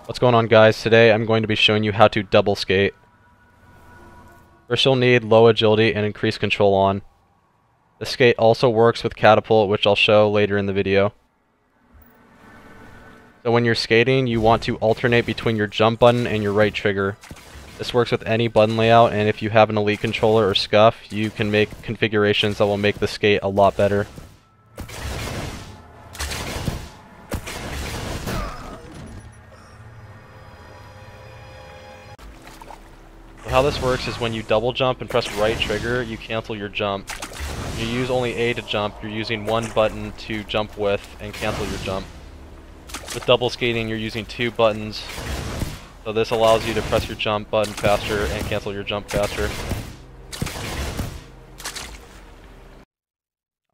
What's going on, guys? Today I'm going to be showing you how to double skate. First you'll need low agility and increased control on. The skate also works with catapult, which I'll show later in the video. So when you're skating, you want to alternate between your jump button and your right trigger. This works with any button layout, and if you have an elite controller or scuff, you can make configurations that will make the skate a lot better. How this works is when you double jump and press right trigger, you cancel your jump. You use only A to jump, you're using one button to jump with and cancel your jump. With double skating, you're using two buttons, so this allows you to press your jump button faster and cancel your jump faster.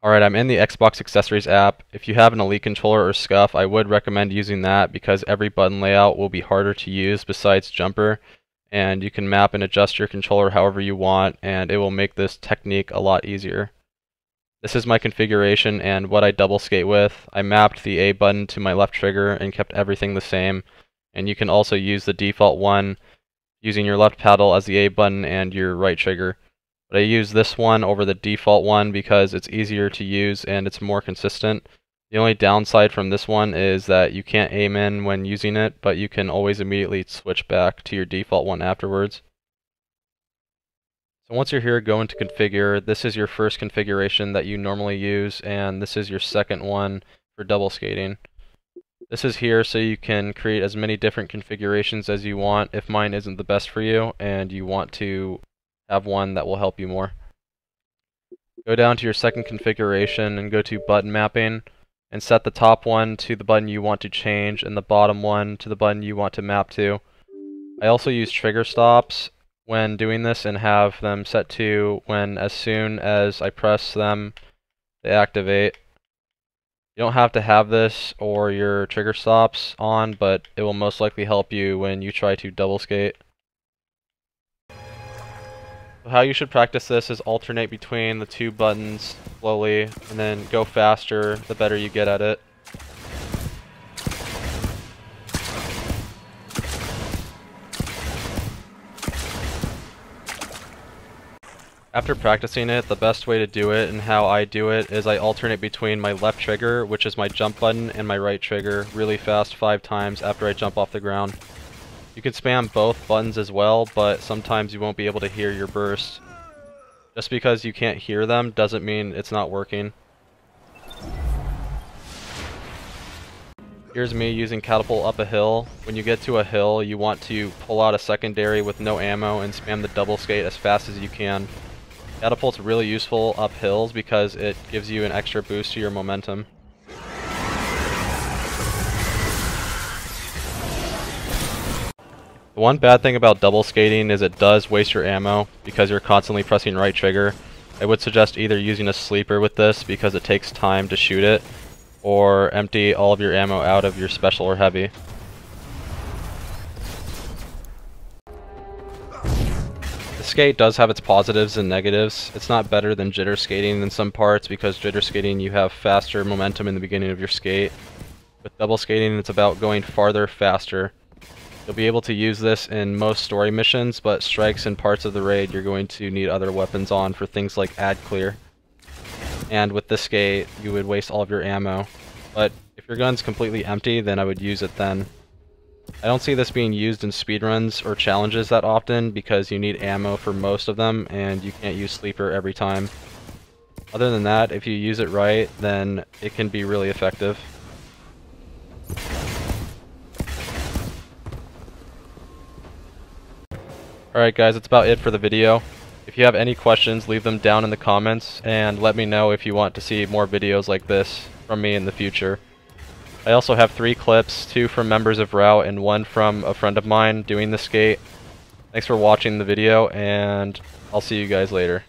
Alright, I'm in the Xbox Accessories app. If you have an Elite controller or scuff, I would recommend using that because every button layout will be harder to use besides jumper. And you can map and adjust your controller however you want, and it will make this technique a lot easier. This is my configuration and what I double skate with. I mapped the A button to my left trigger and kept everything the same. And you can also use the default one using your left paddle as the A button and your right trigger. But I use this one over the default one because it's easier to use and it's more consistent. The only downside from this one is that you can't aim in when using it, but you can always immediately switch back to your default one afterwards. So once you're here, go into configure. This is your first configuration that you normally use, and this is your second one for double skating. This is here so you can create as many different configurations as you want if mine isn't the best for you and you want to have one that will help you more. Go down to your second configuration and go to button mapping. And set the top one to the button you want to change and the bottom one to the button you want to map to. I also use trigger stops when doing this and have them set to when as soon as I press them, they activate. You don't have to have this or your trigger stops on, but it will most likely help you when you try to double skate. How you should practice this is alternate between the two buttons slowly and then go faster the better you get at it. After practicing it, the best way to do it and how I do it is I alternate between my left trigger, which is my jump button, and my right trigger really fast 5 times after I jump off the ground. You can spam both buttons as well, but sometimes you won't be able to hear your burst. Just because you can't hear them doesn't mean it's not working. Here's me using catapult up a hill. When you get to a hill, you want to pull out a secondary with no ammo and spam the double skate as fast as you can. Catapult's really useful up hills because it gives you an extra boost to your momentum. The one bad thing about double skating is it does waste your ammo because you're constantly pressing right trigger. I would suggest either using a sleeper with this because it takes time to shoot it, or empty all of your ammo out of your special or heavy. The skate does have its positives and negatives. It's not better than jitter skating in some parts because jitter skating you have faster momentum in the beginning of your skate. With double skating it's about going farther faster. You'll be able to use this in most story missions, but strikes and parts of the raid you're going to need other weapons on for things like ad clear. And with this skate, you would waste all of your ammo. But if your gun's completely empty, then I would use it then. I don't see this being used in speedruns or challenges that often because you need ammo for most of them and you can't use sleeper every time. Other than that, if you use it right, then it can be really effective. Alright guys, that's about it for the video. If you have any questions, leave them down in the comments and let me know if you want to see more videos like this from me in the future. I also have 3 clips, 2 from members of Route and 1 from a friend of mine doing the skate. Thanks for watching the video and I'll see you guys later.